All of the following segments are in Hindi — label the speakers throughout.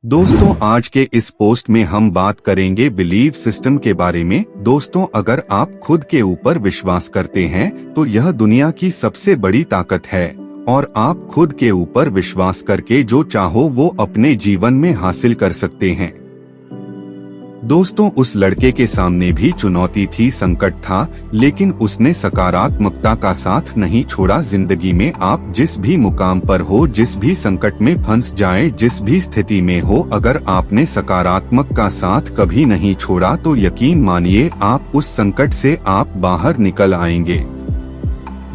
Speaker 1: दोस्तों, आज के इस पोस्ट में हम बात करेंगे बिलीफ सिस्टम के बारे में। दोस्तों, अगर आप खुद के ऊपर विश्वास करते हैं तो यह दुनिया की सबसे बड़ी ताकत है और आप खुद के ऊपर विश्वास करके जो चाहो वो अपने जीवन में हासिल कर सकते हैं। दोस्तों, उस लड़के के सामने भी चुनौती थी, संकट था, लेकिन उसने सकारात्मकता का साथ नहीं छोड़ा। जिंदगी में आप जिस भी मुकाम पर हो, जिस भी संकट में फंस जाए, जिस भी स्थिति में हो, अगर आपने सकारात्मक का साथ कभी नहीं छोड़ा तो यकीन मानिए आप उस संकट से आप बाहर निकल आएंगे।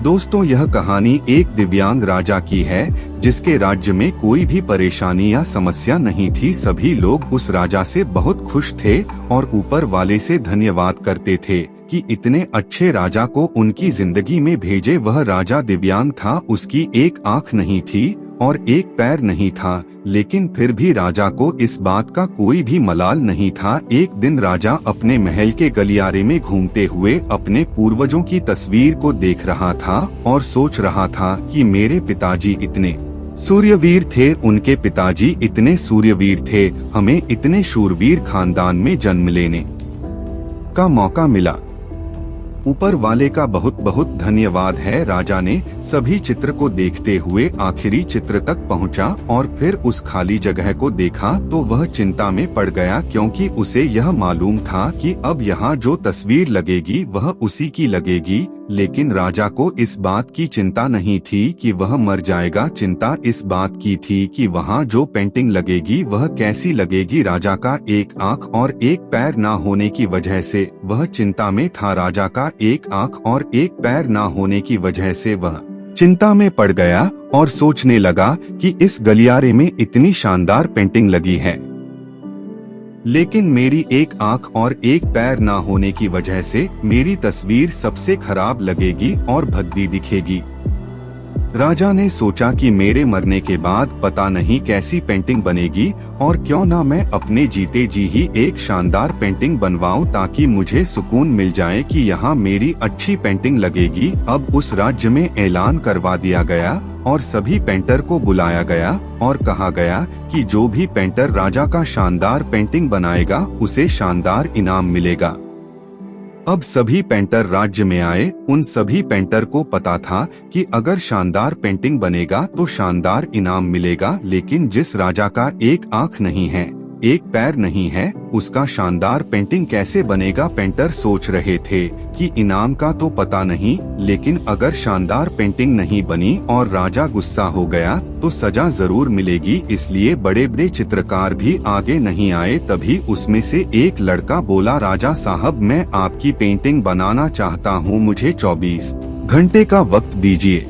Speaker 1: दोस्तों, यह कहानी एक दिव्यांग राजा की है जिसके राज्य में कोई भी परेशानी या समस्या नहीं थी। सभी लोग उस राजा से बहुत खुश थे और ऊपर वाले से धन्यवाद करते थे कि इतने अच्छे राजा को उनकी जिंदगी में भेजे। वह राजा दिव्यांग था, उसकी एक आंख नहीं थी और एक पैर नहीं था, लेकिन फिर भी राजा को इस बात का कोई भी मलाल नहीं था। एक दिन राजा अपने महल के गलियारे में घूमते हुए अपने पूर्वजों की तस्वीर को देख रहा था और सोच रहा था कि मेरे पिताजी इतने सूर्यवीर थे, उनके पिताजी इतने सूर्यवीर थे, हमें इतने शूरवीर खानदान में जन्म लेने का मौका मिला। ऊपर वाले का बहुत बहुत धन्यवाद है। राजा ने सभी चित्र को देखते हुए आखिरी चित्र तक पहुंचा और फिर उस खाली जगह को देखा तो वह चिंता में पड़ गया, क्योंकि उसे यह मालूम था कि अब यहाँ जो तस्वीर लगेगी वह उसी की लगेगी। लेकिन राजा को इस बात की चिंता नहीं थी कि वह मर जाएगा, चिंता इस बात की थी कि वहाँ जो पेंटिंग लगेगी वह कैसी लगेगी। राजा का एक आंख और एक पैर ना होने की वजह से वह चिंता में था। राजा का एक आंख और एक पैर ना होने की वजह से वह चिंता में पड़ गया और सोचने लगा कि इस गलियारे में इतनी शानदार पेंटिंग लगी है, लेकिन मेरी एक आंख और एक पैर ना होने की वजह से मेरी तस्वीर सबसे खराब लगेगी और भद्दी दिखेगी। राजा ने सोचा कि मेरे मरने के बाद पता नहीं कैसी पेंटिंग बनेगी और क्यों ना मैं अपने जीते जी ही एक शानदार पेंटिंग बनवाऊं, ताकि मुझे सुकून मिल जाए कि यहाँ मेरी अच्छी पेंटिंग लगेगी। अब उस राज्य में ऐलान करवा दिया गया और सभी पेंटर को बुलाया गया और कहा गया कि जो भी पेंटर राजा का शानदार पेंटिंग बनाएगा उसे शानदार इनाम मिलेगा। अब सभी पेंटर राज्य में आए। उन सभी पेंटर को पता था कि अगर शानदार पेंटिंग बनेगा तो शानदार इनाम मिलेगा, लेकिन जिस राजा का एक आंख नहीं है, एक पैर नहीं है, उसका शानदार पेंटिंग कैसे बनेगा। पेंटर सोच रहे थे कि इनाम का तो पता नहीं, लेकिन अगर शानदार पेंटिंग नहीं बनी और राजा गुस्सा हो गया तो सजा जरूर मिलेगी। इसलिए बड़े बड़े चित्रकार भी आगे नहीं आए। तभी उसमें से एक लड़का बोला, राजा साहब, मैं आपकी पेंटिंग बनाना चाहता हूँ, मुझे 24 घंटे का वक्त दीजिए।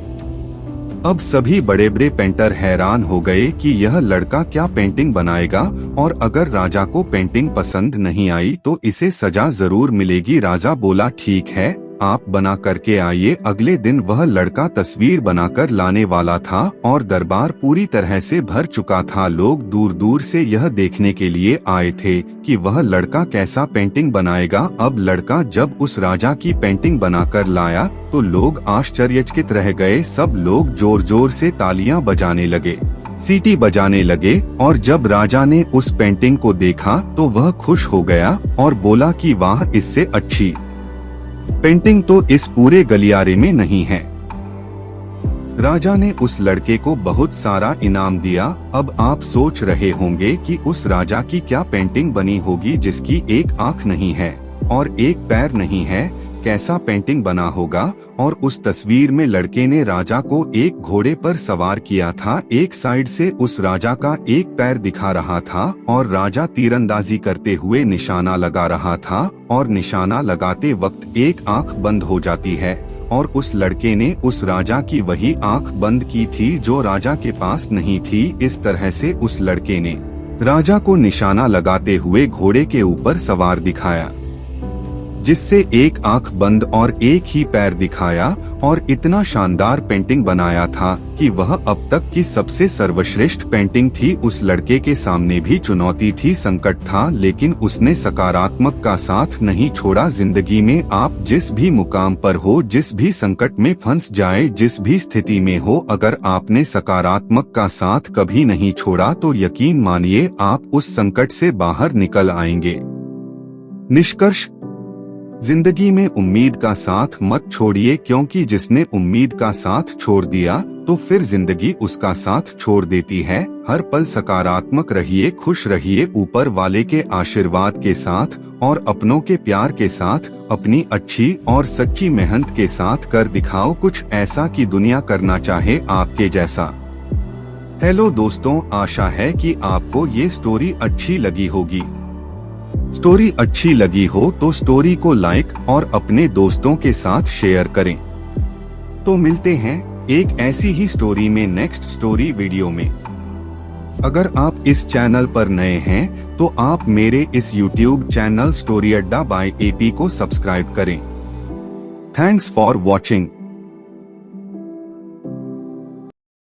Speaker 1: अब सभी बड़े बड़े पेंटर हैरान हो गए कि यह लड़का क्या पेंटिंग बनाएगा और अगर राजा को पेंटिंग पसंद नहीं आई तो इसे सजा जरूर मिलेगी। राजा बोला, ठीक है, आप बना करके आइए। अगले दिन वह लड़का तस्वीर बनाकर लाने वाला था और दरबार पूरी तरह से भर चुका था। लोग दूर दूर से यह देखने के लिए आए थे कि वह लड़का कैसा पेंटिंग बनाएगा। अब लड़का जब उस राजा की पेंटिंग बनाकर लाया तो लोग आश्चर्यचकित रह गए। सब लोग जोर जोर से तालियां बजाने लगे, सीटी बजाने लगे और जब राजा ने उस पेंटिंग को देखा तो वह खुश हो गया और बोला कि वाह, इससे अच्छी पेंटिंग तो इस पूरे गलियारे में नहीं है। राजा ने उस लड़के को बहुत सारा इनाम दिया। अब आप सोच रहे होंगे कि उस राजा की क्या पेंटिंग बनी होगी जिसकी एक आंख नहीं है और एक पैर नहीं है, कैसा पेंटिंग बना होगा। और उस तस्वीर में लड़के ने राजा को एक घोड़े पर सवार किया था। एक साइड से उस राजा का एक पैर दिखा रहा था और राजा तीरंदाजी करते हुए निशाना लगा रहा था और निशाना लगाते वक्त एक आंख बंद हो जाती है और उस लड़के ने उस राजा की वही आंख बंद की थी जो राजा के पास नहीं थी। इस तरह से उस लड़के ने राजा को निशाना लगाते हुए घोड़े के ऊपर सवार दिखाया। जिससे एक आंख बंद और एक ही पैर दिखाया और इतना शानदार पेंटिंग बनाया था कि वह अब तक की सबसे सर्वश्रेष्ठ पेंटिंग थी। उस लड़के के सामने भी चुनौती थी, संकट था, लेकिन उसने सकारात्मक का साथ नहीं छोड़ा। जिंदगी में आप जिस भी मुकाम पर हो, जिस भी संकट में फंस जाए, जिस भी स्थिति में हो, अगर आपने सकारात्मक का साथ कभी नहीं छोड़ा तो यकीन मानिए आप उस संकट से बाहर निकल आएंगे। निष्कर्ष, जिंदगी में उम्मीद का साथ मत छोड़िए, क्योंकि जिसने उम्मीद का साथ छोड़ दिया तो फिर जिंदगी उसका साथ छोड़ देती है। हर पल सकारात्मक रहिए, खुश रहिए, ऊपर वाले के आशीर्वाद के साथ और अपनों के प्यार के साथ, अपनी अच्छी और सच्ची मेहनत के साथ कर दिखाओ कुछ ऐसा कि दुनिया करना चाहे आपके जैसा। हेलो दोस्तों, आशा है कि आपको ये स्टोरी अच्छी लगी होगी। स्टोरी अच्छी लगी हो तो स्टोरी को लाइक और अपने दोस्तों के साथ शेयर करें। तो मिलते हैं एक ऐसी ही स्टोरी में नेक्स्ट स्टोरी वीडियो में। अगर आप इस चैनल पर नए हैं तो आप मेरे इस YouTube चैनल स्टोरी अड्डा बाय AP को सब्सक्राइब करें। Thanks for watching.